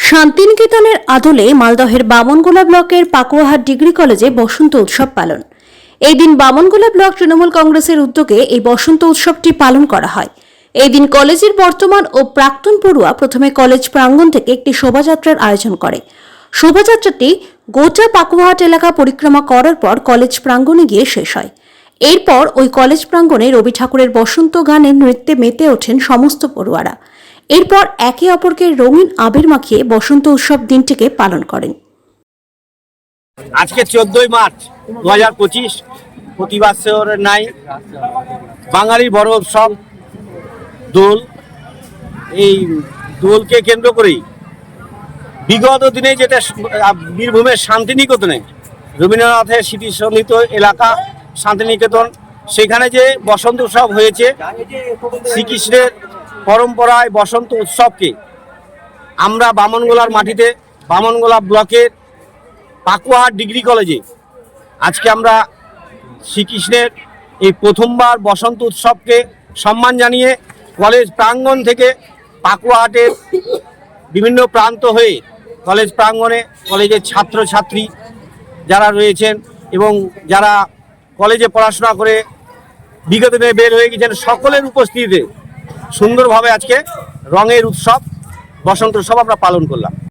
শান্তিনিকেতনের আদলে মালদহের বামনগোলা ব্লকের পাকুয়াহাট ডিগ্রি কলেজে বসন্ত উৎসব পালন। এই দিন বামনগোলা ব্লক তৃণমূল কংগ্রেসের উদ্যোগে এই বসন্ত উৎসবটি পালন করা হয়। এই দিন কলেজের বর্তমান ও প্রাক্তন পড়ুয়া প্রথমে কলেজ প্রাঙ্গণ থেকে একটি শোভাযাত্রার আয়োজন করে। শোভাযাত্রাটি গোটা পাকুয়াহাট এলাকা পরিক্রমা করার পর কলেজ প্রাঙ্গণে গিয়ে শেষ হয়। এরপর ওই কলেজ প্রাঙ্গণে রবি ঠাকুরের বসন্ত গানের নৃত্যে মেতে ওঠেন সমস্ত পড়ুয়ারা। এরপর একে অপরকে রঙিন আবির মাখিয়ে বসন্ত উৎসব দিনটিকে পালন করেন। আজকে 14ই মার্চ 2025 প্রতি বছরের নাই বাঙালির বড় উৎসব দোল। এই দোলকে কেন্দ্র করেই বিগত দিনে যেটা বীরভূমের শান্তিনিকেতনে রবীন্দ্রনাথের স্মৃতিসন্ধিত এলাকা শান্তিনিকেতন, সেখানে যে বসন্ত উৎসব হয়েছে, শ্রীকৃষ্ণের পরম্পরায় বসন্ত উৎসবকে আমরা বামনগোলার মাটিতে বামনগোলা ব্লকের পাকুয়াহাট ডিগ্রি কলেজে আজকে আমরা শ্রীকৃষ্ণের এই প্রথমবার বসন্ত উৎসবকে সম্মান জানিয়ে কলেজ প্রাঙ্গণ থেকে পাকুয়াহাটের বিভিন্ন প্রান্ত হয়ে কলেজ প্রাঙ্গণে কলেজের ছাত্রছাত্রী যারা রয়েছেন এবং যারা কলেজে পড়াশোনা করে বিগত দিনে বের হয়ে গেছেন, সকলের উপস্থিতিতে সুন্দরভাবে আজকে রঙের উৎসব বসন্ত উৎসব আমরা পালন করলাম।